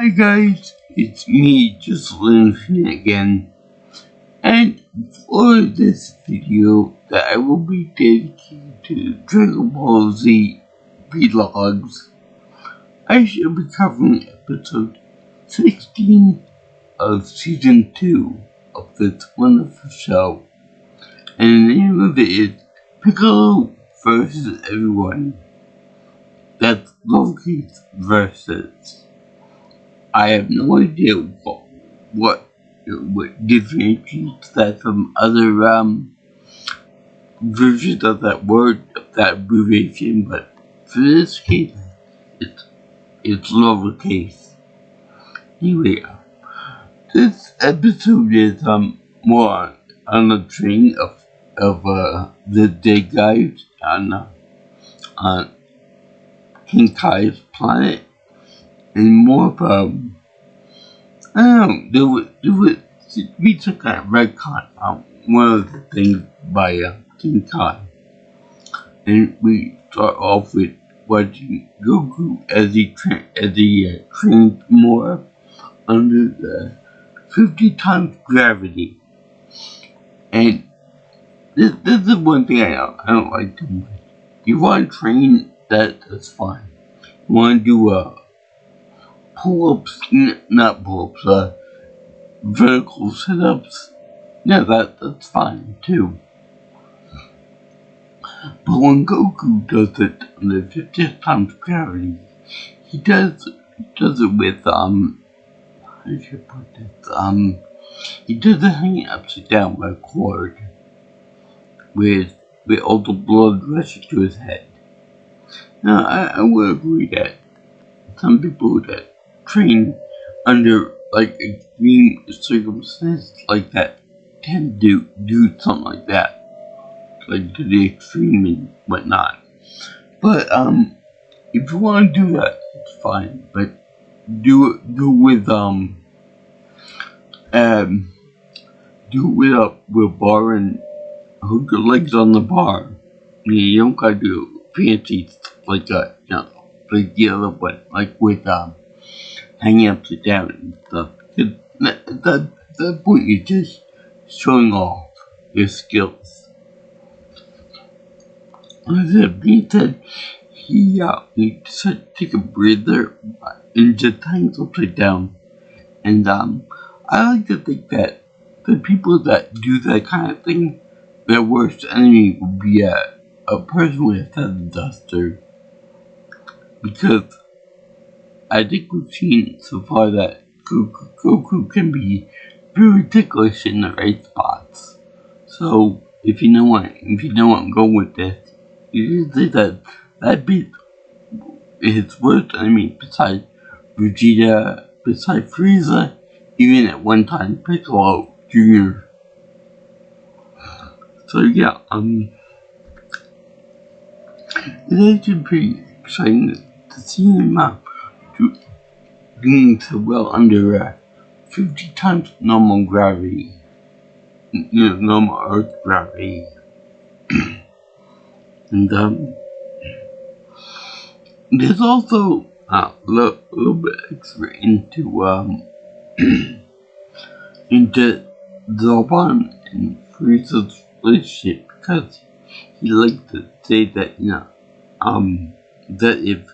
Hi guys, it's me, just listening again, and for this video that I will be dedicated to Dragon Ball Z vlogs, I shall be covering episode 16 of season 2 of this wonderful show, and the name of it is Piccolo versus everyone. That's lowercase versus. I have no idea what differentiates that from other versions of that word, of that abbreviation, but for this case, it's lowercase. Anyway, this episode is more on the train of the dead guys on King Kai's planet. And more of I don't know, we took a retcon on one of the things by King Kai. And we start off with watching Goku as he trains more under the 50 times gravity. And this is one thing I don't like too much. You want to train, that's fine. You want to do pull-ups, not pull-ups, vertical sit-ups, yeah, that's fine too. But when Goku does it on the 50th times gravity, he does it with, how should I put this, he does it hanging upside down by a cord, with all the blood rushing to his head. Now, I would agree that some people that train under like extreme circumstances like that tend to do something like that, like to the extreme and whatnot. But if you want to do that, it's fine. But do it with with bar and hook your legs on the bar. You don't gotta do fancy stuff like that, like the other one, like with hanging upside down and stuff. At that point, you're just showing off your skills. As that being said, he decided to take a breather and just hangs upside down. And I like to think that the people that do that kind of thing, their worst enemy would be a person with a feather duster. Because I think we've seen so far that Goku can be very ticklish in the right spots. So if you know what I'm going with this, you can say that beat his worst enemy besides Vegeta, besides Frieza, even at one time Piccolo Jr. So yeah, it's actually pretty exciting to see him doing so well under 50 times normal gravity, normal Earth gravity. And there's also a little bit extra into into Zobon and Frieza's relationship, because he likes to say that that if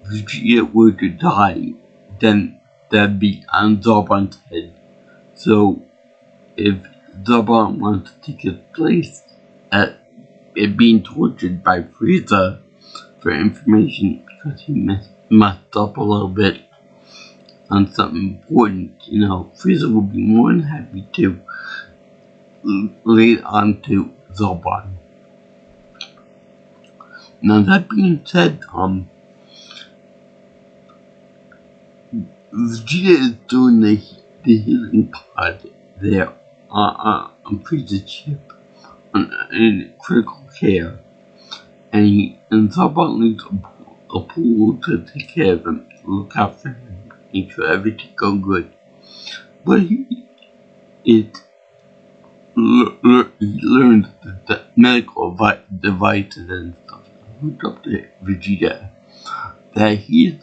Vegeta were to die, then that'd be on Zobon's head. So if Zobon wants to take his place at it being tortured by Frieza for information because he messed up a little bit on something important, Frieza would be more than happy to lay it on to Zobon. Now that being said, Vegeta is doing the healing pod there on Frieza's ship in critical care, and Zobon needs a pool to take care of him, look after him, make sure everything goes good. But he learned the medical devices and stuff hooked up to Vegeta that he's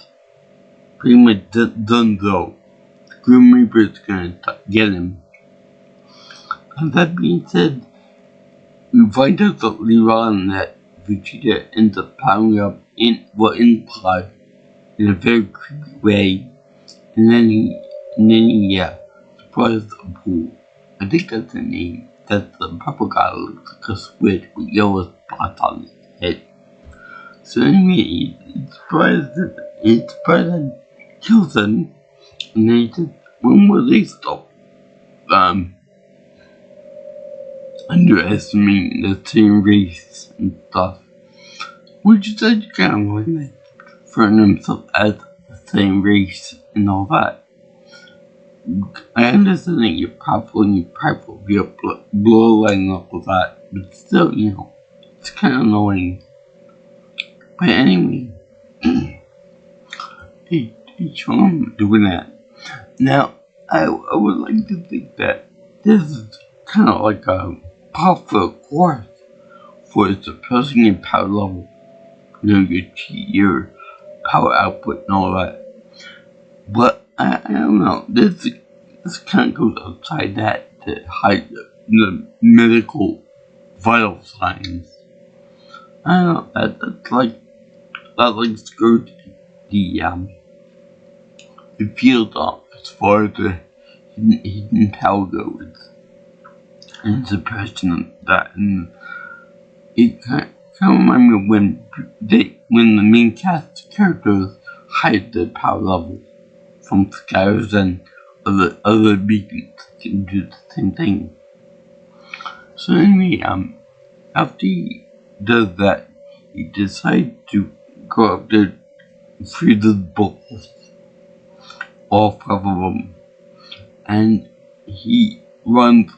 pretty much done though. Grim Reaper's gonna get him. And that being said, we find out that later on that Vegeta ends up powering up in Pod in a very creepy way, and then he surprises the pool. I think that's the name. That's the purple guy looks like a squid with yellow spots on his head. So anyway, it's surprised and kills him, and then he says, when will they stop underestimating the same race and stuff? Which is kind of like referring himself as the same race and all that. I understand that you're probably your bloodline up with that, but still, it's kind of annoying. But anyway, each one doing that. Now, I would like to think that this is kind of like a powerful course for suppressing your power level, your power output and all that. But I don't know, this kind of goes outside that to hide the medical vital signs. I don't know, that skirts the field off as far as the hidden power goes and suppression of that. And it kind of reminds me of when the main cast characters hide their power level from Skyers and other beacons can do the same thing. So anyway, after he does that, he decides to go up there and free the bulls, all 5 of them, and he runs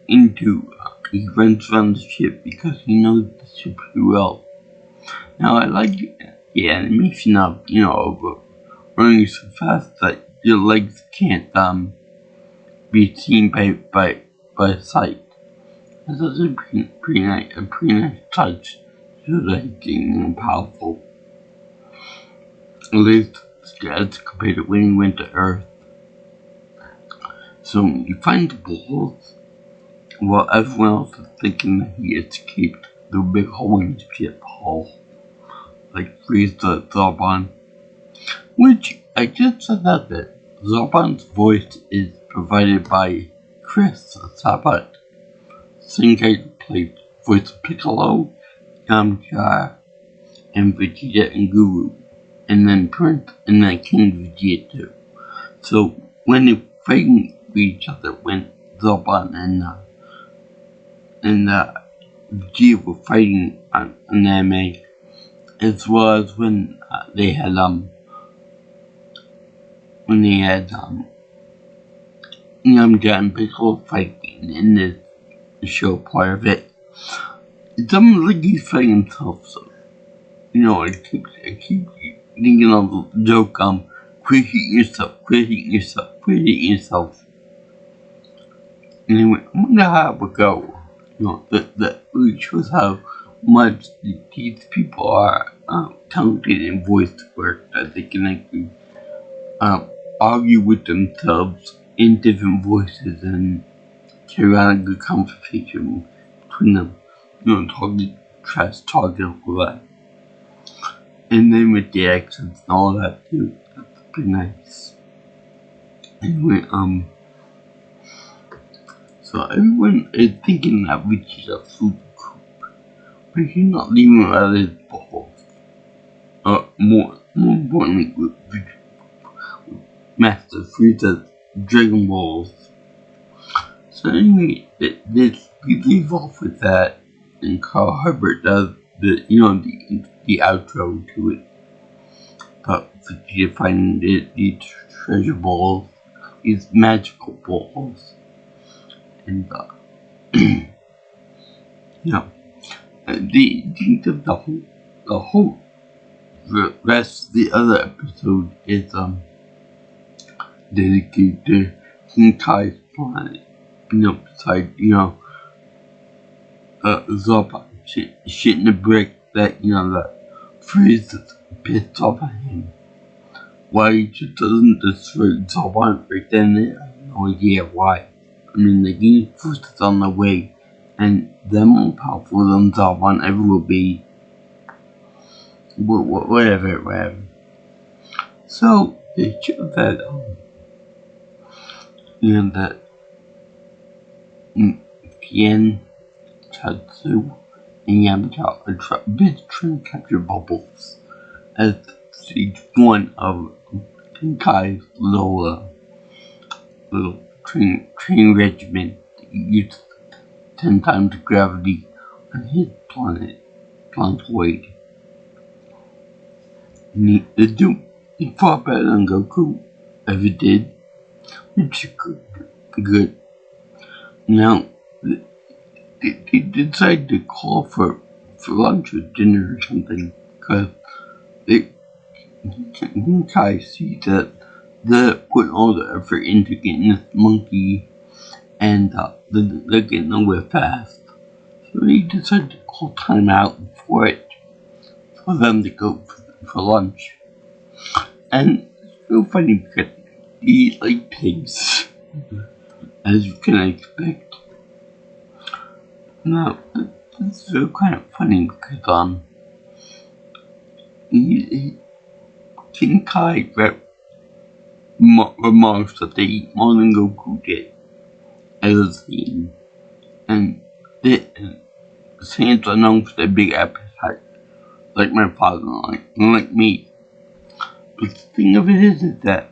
around the ship because he knows the ship pretty well. Now I like the animation of running so fast that your legs can't be seen by sight. That's a pretty nice touch. Shows that he's getting more powerful. At least as compared to when he went to Earth. So you find the bulls while everyone else is thinking that he escaped the big hole in the ship hull, like freeze the Zarbon. Which I just said that Zarbon's voice is provided by Chris Sabat, same guy who played voice of Piccolo, Yamcha, and Vegeta and Guru, and then Prince, and then King Vegeta too. So when they fighting with each other, when Zarbon and Vegeta were fighting on anime, as well as when they had Yamcha and Piccolo fighting in this show part of it. It's almost like he's fighting himself, so I keep thinking of the joke, quit hitting yourself. Anyway, I wonder how it would go. That really shows how much these people are talented in voice work, that they can actually argue with themselves in different voices and carry on a good conversation between them. Talking trash talking all that. And then with the accents and all that too. That's pretty nice. Anyway, so everyone is thinking that Richie's a food coop, but he's not leaving out his balls. More importantly, with Master Frieza's Dragon Balls. So anyway, we leave off with that, and Carl Herbert does the outro to it. But Vegeta finding these treasure balls, these magical balls, and the whole rest of the other episode is dedicated to King Kai's planet. Beside Zarbon shitting the brick that that Frieza is pissed off at him. why he just doesn't destroy Zalban right then and there. I have no idea why. I mean, the game first is on the way, and they're more powerful than Zalban ever will be. Whatever. So, they show that, that Tien, Tatsu, and Yamcha are busy trying to capture bubbles as stage one of Tenkai's little train regiment that uses 10 times gravity on his planetoid. The Doom is far better than Goku ever did, which is good. Now, they decide to call for lunch or dinner or something, because Kai sees that they're putting all the effort into getting this monkey, and they're getting nowhere fast. So they decide to call time out for it, for them to go for lunch. And it's so funny because they eat like pigs, as you can expect. Now, it's so kind of funny because, King Kai remarks that they eat more than Goku did as a scene, and Saiyans are known for their big appetite, like my father, like me. But the thing of it is that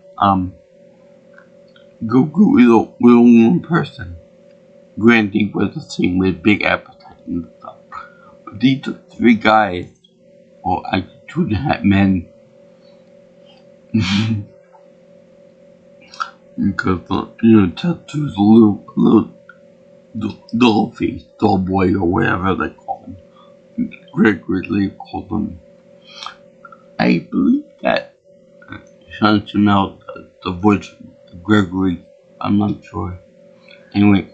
Goku is a one person. Granted, he was the same with big appetite and stuff, but these are 3 guys, or actually 2.5 men. Because Tatsu's a little doll face, doll boy, or whatever they call him. Gregory called him. I believe that Sean Chanel, the voice of Gregory, I'm not sure. Anyway,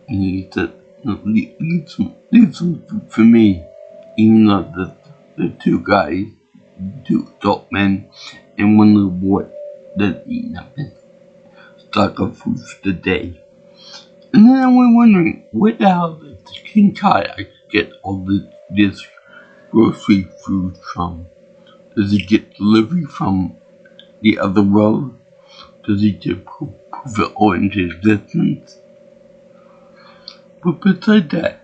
he said, leave some food for me, even though the 2 guys, 2 adult men, and 1 little boy that's eating up his stock of food for the day. And then I was wondering, where the hell does King Kai get all this grocery food from? Does he get delivery from the other world? Does he just prove it all into existence? But besides that,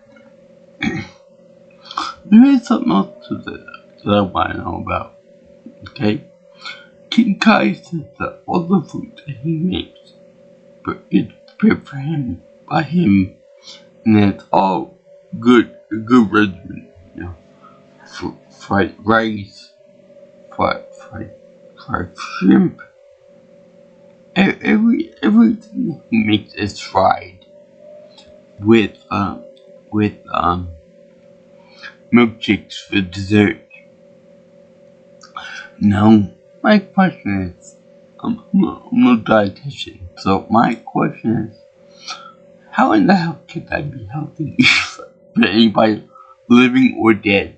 there is something else that I want to know about. Okay? King Kai says that all the food that he makes is prepared for him, by him, and it's all a good regimen. Fried rice, fried shrimp. Everything he makes is fried with milkshakes for dessert. Now, my question is, I'm no dietitian, so my question is, how in the hell could that be healthy for anybody living or dead?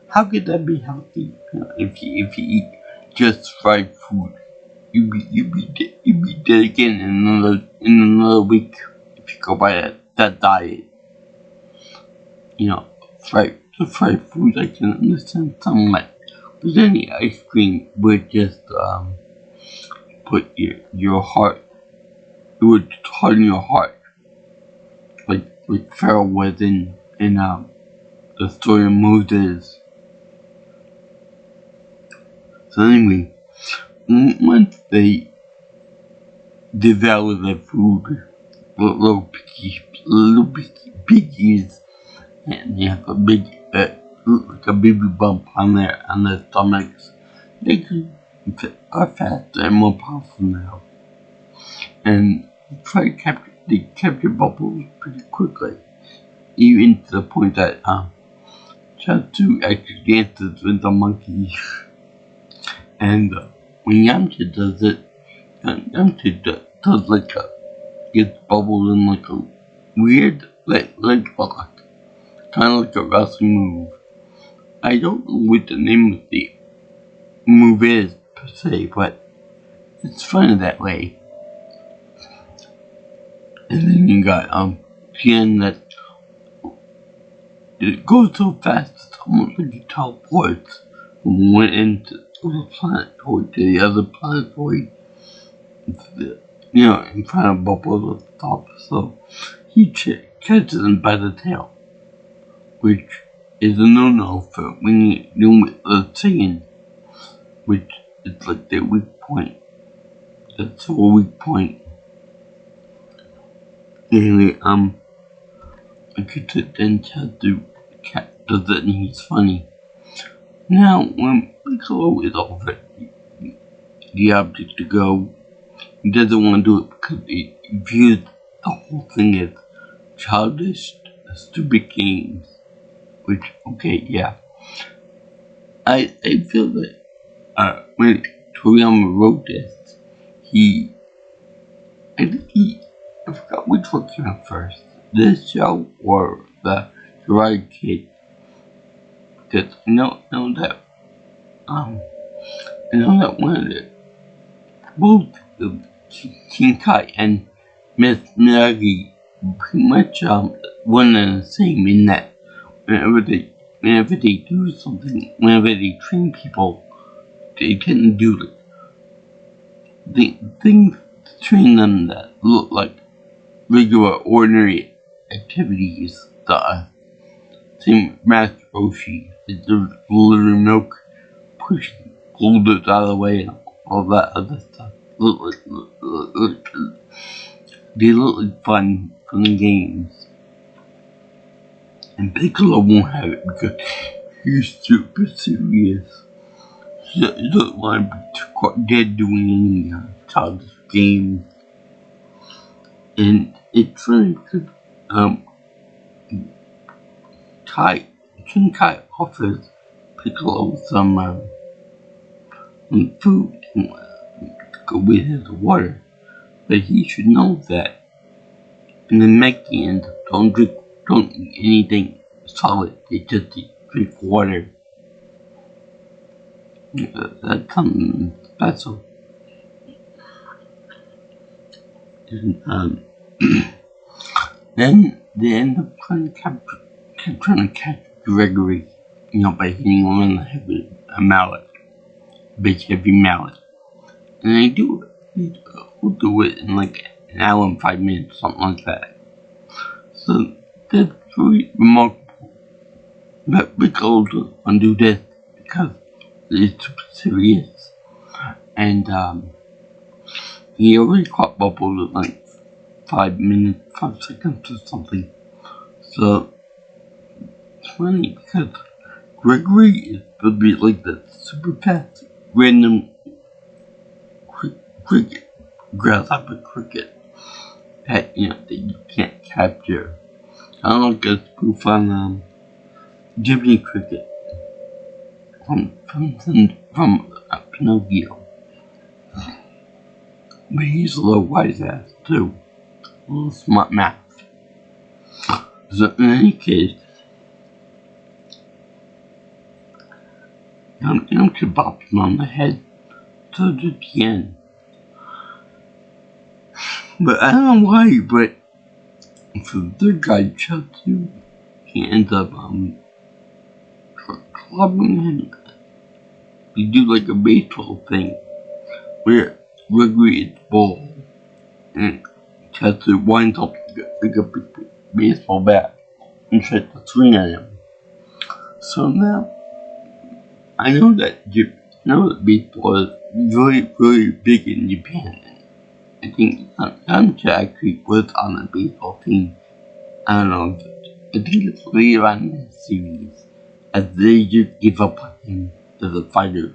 How could that be healthy? If you eat just fried food, you'd be dead again in another week if you go by that diet. Fried food I can understand somewhat, but any ice cream would just put your heart, it would harden your heart, like Pharaoh was in the story of Moses. So anyway, once they devour their food, little piggies, and they have a big, like a baby bump on their stomachs, they are faster and more powerful now, and try to capture bubbles pretty quickly, even to the point that Chatsu actually dances with the monkey. And when Yamcha does it, Yamcha does gets bubbles in like a weird leg lock, kind of like a wrestling move. I don't know what the name of move is per se, but it's funny that way. And then you got Jen that it goes so fast it's almost like he teleports from one end to the planetoid to the other planetoid. In front of Bubbles at the top, so he catches him by the tail, which is a no-no for when you're doing the singing, which is like their weak point. That's a weak point. Anyway, I get to then tell the cat does it and he's funny. Now, when Piccolo is over the object to go, he doesn't want to do it because he views the whole thing as childish, stupid games. Which, okay, yeah. I feel that when Toriyama wrote this, I forgot which one came out first. This show or the Karate Kid. Because I know that one of the both Shinkai and Miss Miyagi pretty much one and the same in that whenever they do something, whenever they train people, they tend to do like the things to train them that look like regular ordinary activities that are same with Master Roshi. There's delivering milk, pushing boulders out of the way and all that other stuff. They look like fun games. And Piccolo won't have it because he's super serious. He doesn't want to be too caught dead doing any childish games. And it's funny because Shinkai offers Piccolo some food to go with his water, but he should know that in the Mexican don't eat anything solid, they just drink water. That's something special. And, then they end up trying to catch Gregory, by hitting him on the head with a mallet, a big heavy mallet. And they do it. We'll do it in like an hour and 5 minutes, something like that. So that's really remarkable. But Piccolo doesn't want to do this because it's super serious. And he already caught Bubbles in like 5 seconds or something. So it's funny because Gregory is supposed to be like the super fast random cricket, grasshopper cricket that that you can't capture. I don't know, a spoof on Jiminy Cricket from Pinocchio. But he's a little wise ass too. A little smart math. So in any case, she bopped him on the head. So did the end. But I don't know why, but for the third guy, Chutsu, he ends up clubbing him. He do like a baseball thing where Gregory is the ball and Chutsu winds up like a big baseball bat and tries to swing at him. So now I know that baseball is very, very big in Japan. I think Yamcha actually was on the baseball team. I don't know. I think it's later on in the series as they just give up on him as a fighter.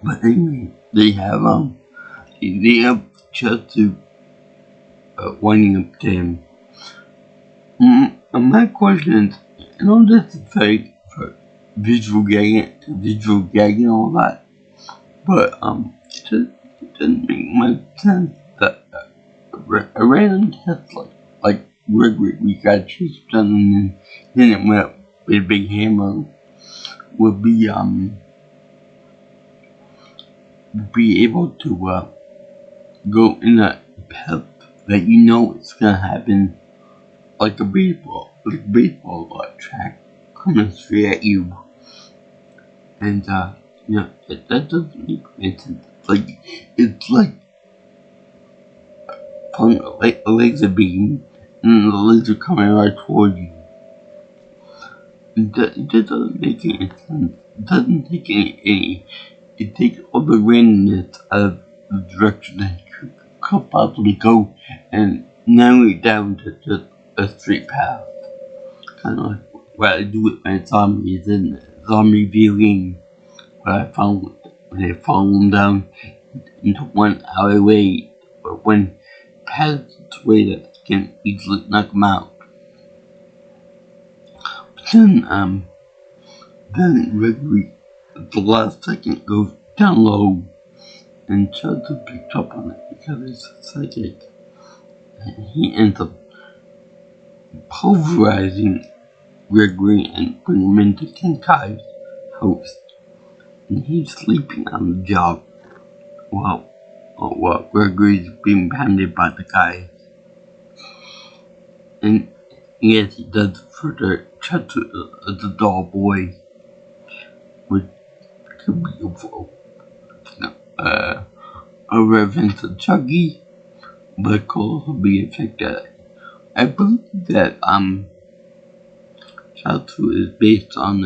But anyway, they have Chutsu winding up to him. My question is, I know this is very for visual gagging and all that, but it doesn't make much sense that a random test like Gregory, we got chased down and then it went up with a big hammer would be be able to go in a path that you know it's gonna happen, like a baseball track coming straight at you, and that doesn't make any sense. It's like pulling a laser beam and the laser coming right toward you. It doesn't make any sense. It doesn't take any it takes all the randomness out of the direction that you could possibly go and narrow it down to just a straight path. Kind of like what I do with my zombies in zombie viewing, where I found when they follow them down into one alleyway or one passageway that can easily knock them out. But then Gregory, at the last second, goes down low and Chelsea picked up on it because he's a psychic. And he ends up pulverizing Gregory and putting him into Kenkai's house. And he's sleeping on the job while Gregory's being pounded by the guy. And yes, he does further touch the doll boy, which could be a reference to Chucky, but could also be affected. I believe that Chatu is based on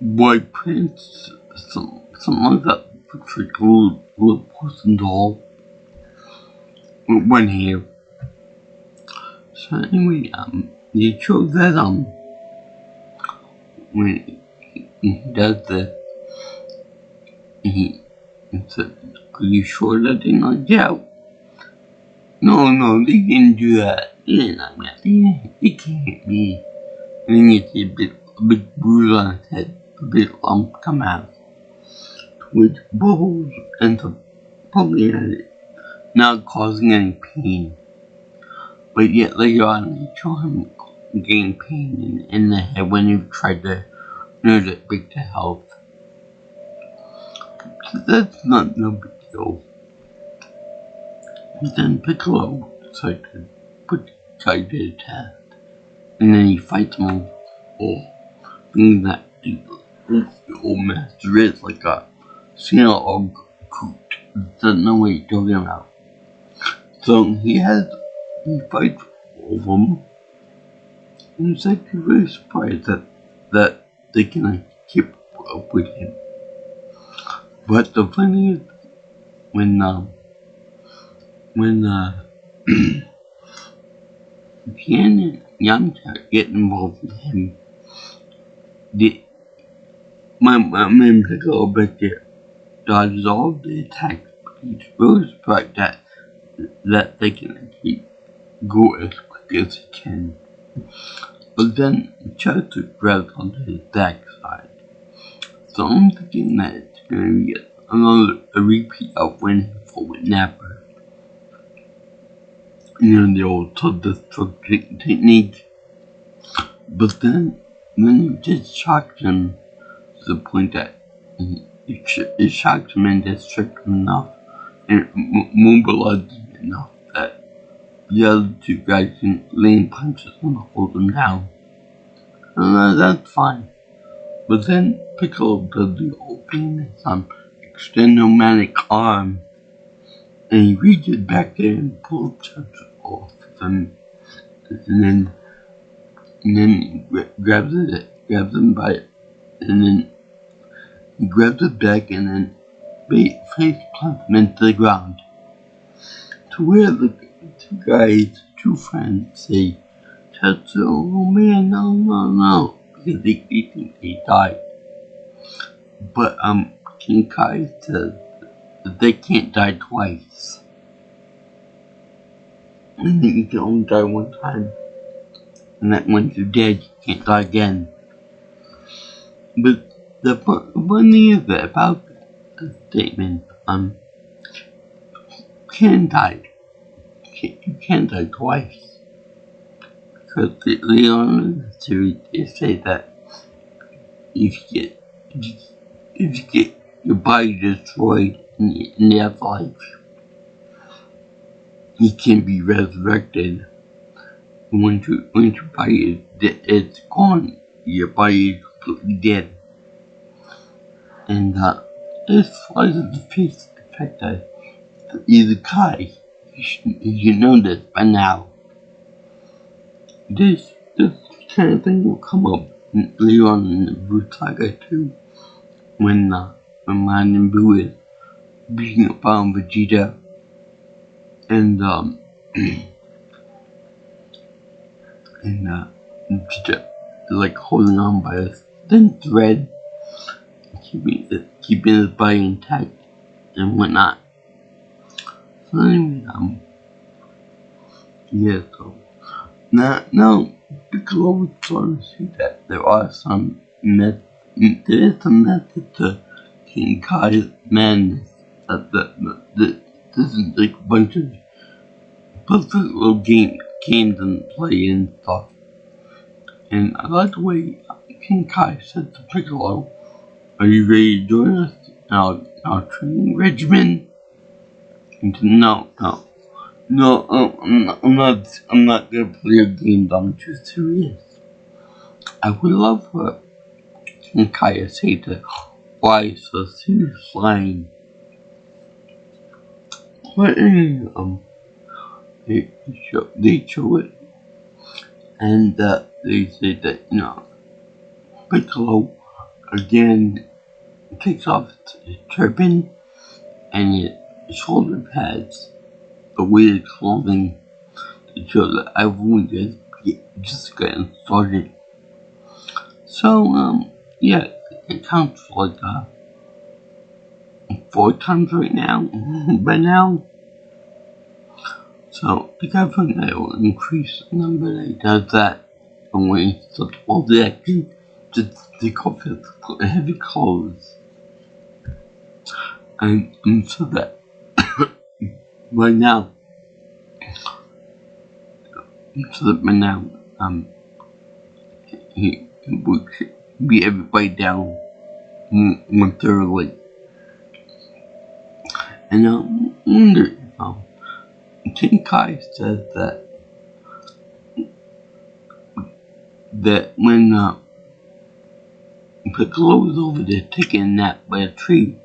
Boy Prince, something like that. Looks like a little person doll with one hair. So anyway, they showed that when he does this, he said, "Are you sure that they're not out?" No, they didn't do that. They're not mad. They can't hit me. And then you see a big bruise on his head, a big lump come out, which Bubbles ends up pulling at it, not causing any pain. But yet later on, they show him getting pain in the head when he tried to nurse it back to health. So that's not no big deal. But then Piccolo decides to put the guy to the test, and then he fights him all, being that the old master is like a Santa coot, doesn't know what he's talking about. So he fights all of them, and he's actually very surprised that they can keep up with him. But the funny is, when Tien and Yamcha get involved with him, my man Piccolo back there dodges all of the attacks, but he's really surprised that they can actually go as quick as he can. But then Chatu grabs onto his backside. So I'm thinking that it's gonna be a repeat of when he fought with Napper. The old self-destruct technique. But then he just shocked him to the point that it shocked him and distracted him enough and mobilized him enough that the other two guys can land punches and hold him down. And that's fine. But then Piccolo does the old famous extend-o-matic arm, and he reaches back there and pulls Chatu off of him, and then he grabs him by it, and then he grabs it back and then face plants him into the ground. To where the two friends say, Chatu, oh man, no, because they think they died. But Kenkai says that they can't die twice. And that you can only die one time. And that once you're dead, you can't die again. But the funny is that about that statement, you can't die twice. Because later on in the series, they say that if you get your body destroyed in the afterlife, you can be resurrected. Once your body is gone, your body is completely dead. And this flies in the face of the fact that he's a guy. You know this by now. This kind of thing will come up later on in the Blue Saga too, when Majin Buu is beating up on Vegeta, and Vegeta is like holding on by a thin thread, keeping his body intact and whatnot. So anyway, yeah, so now Piccolo was trying to see that there is some method to King Kai's madness. That isn't like a bunch of little games and play and stuff. And I like the way King Kai said to Piccolo, "Are you ready to join us in our training regimen?" And he said, No, I'm not gonna play your games. I'm too serious. I would love for King Kai to say to why so serious line. But anyway, they show it, and they say that Piccolo again takes off his turban and his shoulder pads, the weird clothing to show that everyone just getting started. So yeah, it counts like 4 times right now by now. So the government will increase the number that does that, and when he starts all the action, just take off his heavy clothes. And so that right now, he would beat everybody down more thoroughly. And I wonder King Kai says that when Piccolo was over there taking a nap by a tree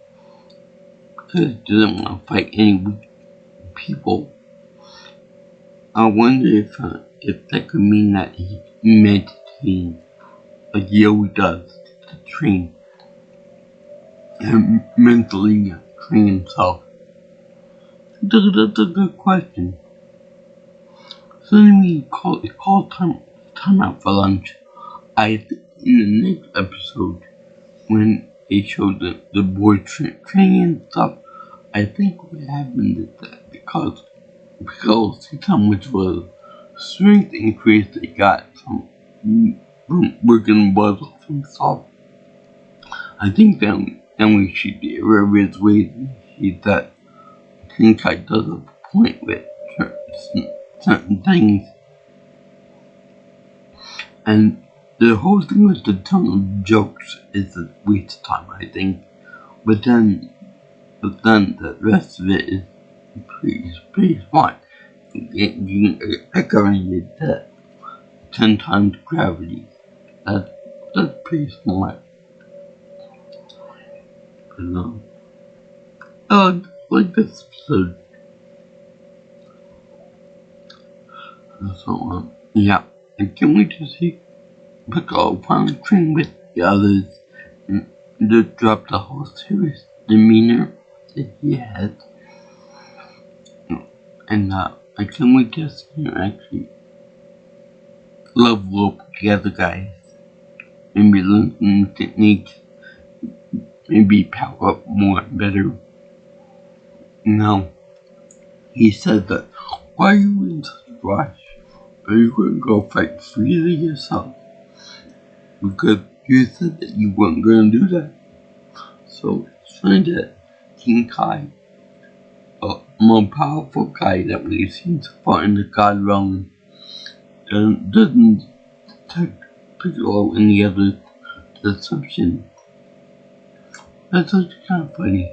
because he didn't want to fight any weak people, I wonder if that could mean that he meditating like he always does to train and mentally train himself. That's a good question. So anyway, it's called time out for lunch. In the next episode, when they showed the boy training and stuff, I think what happened is that because how much was strength increase they got from working blood off himself, I think then we should get various ways that King Kai does have a point with certain things. And the whole thing with the ton of jokes is a waste of time, I think. But then the rest of it is pretty smart. You can that 10 times gravity. That's pretty smart. But like this episode. So yeah. And can we just see Piccolo finally train with the others and just drop the whole serious demeanor that he has? And can we just actually level up together, guys? Maybe learn some techniques, maybe power up more and better. Now, he said that, why are you in such a rush? Are you going to go fight freely yourself? Because you said that you weren't going to do that. So it's funny that King Kai, a more powerful guy that we've seen so far in the God realm, doesn't detect Piccolo and the others to deception. That's actually kind of funny.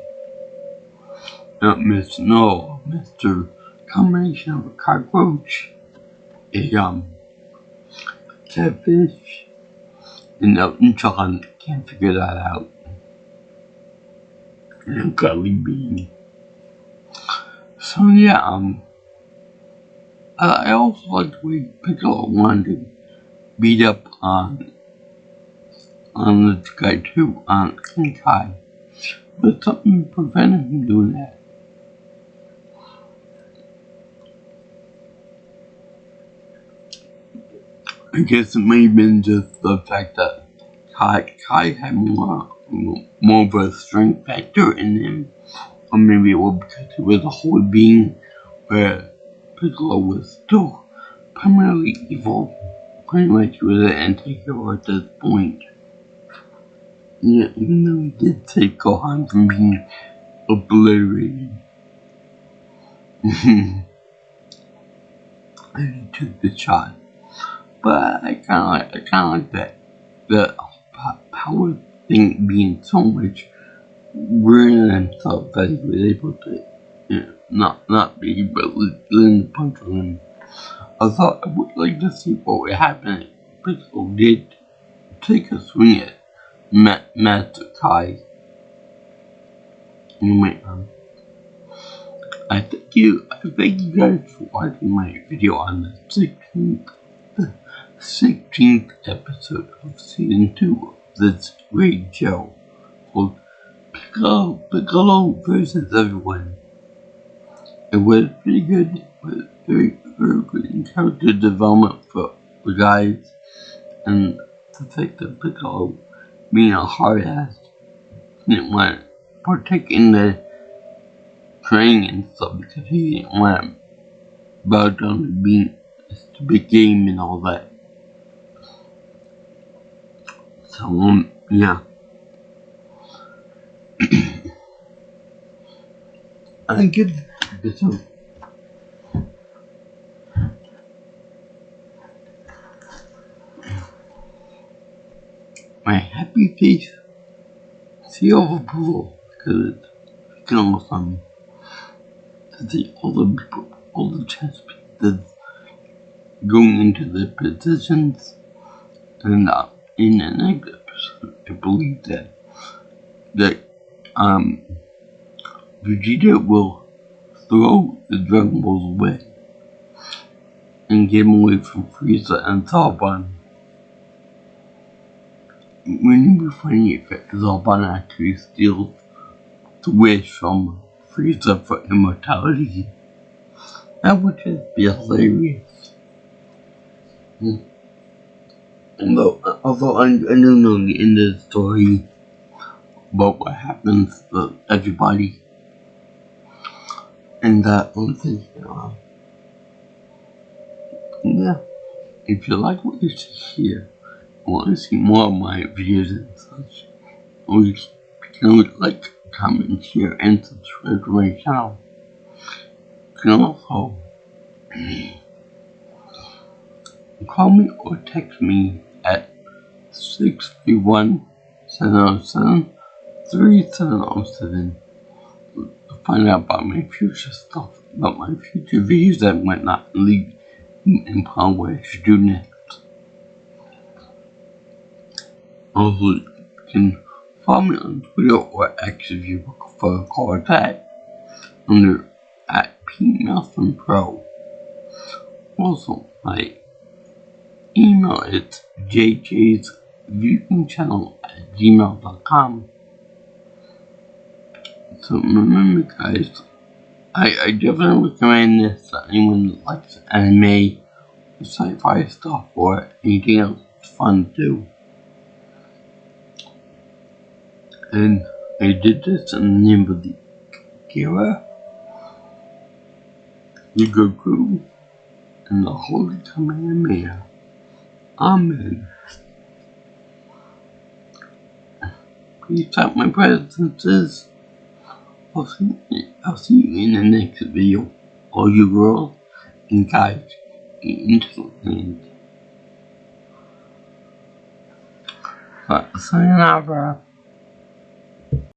Mr. Combination of a cockroach, a catfish, and Elton John can't figure that out. And a gully bean. So yeah, I also like the way Piccolo wanted to beat up on this guy too, on King Kai. But something prevented him doing that. I guess it may have been just the fact that Kai had more of a strength factor in him. Or maybe it was because he was a whole being where Piccolo was still primarily evil. Pretty much he was an anti-hero at this point. Yeah, even though he did save Gohan from being obliterated. And he took the shot. But I kinda like that. The power thing being so much greater than himself that he was able to, not be, but land the punch on him. I thought I would like to see what would happen if Piccolo did take a swing at Master Kai. Anyway, I thank you guys for watching my video on the 16th episode of season 2 of this great show called Piccolo versus everyone. It was pretty good. It was very good character development for the guys, and the fact that Piccolo, being a hard ass, didn't want to partake in the training and stuff because he didn't want to bow down to being a stupid game and all that. So, yeah. I give this my happy face seal of approval because it's awesome to see all the chess pieces going into the positions, and in the next episode I believe that Vegeta will throw the Dragon Balls away and get them away from Frieza and Zarbon. Wouldn't it be funny if Zarbon actually steals the wish from Frieza for immortality? That would just be hilarious. Although I don't know the end of the story about what happens to everybody. And that yeah, if you like what you see here, want to see more of my videos and such, you can always like, comment, share, and subscribe to my channel. You can also call me or text me at 631-707-3707 to find out about my future stuff, about my future videos that might not lead in plan what I should do next. Also, you can follow me on Twitter or X if you look for a call tag under @PMeltonPro. Also, my email is jjsviewingchannel@gmail.com. So remember, guys, I definitely recommend this to anyone that likes anime, sci-fi stuff, or anything else fun to do. And I did this in the name of the Kira, the Goku, and the Holy Kamehameha. Amen. Please out my presences. I'll see you in the next video. All you girls and guys into the land. Sayonara.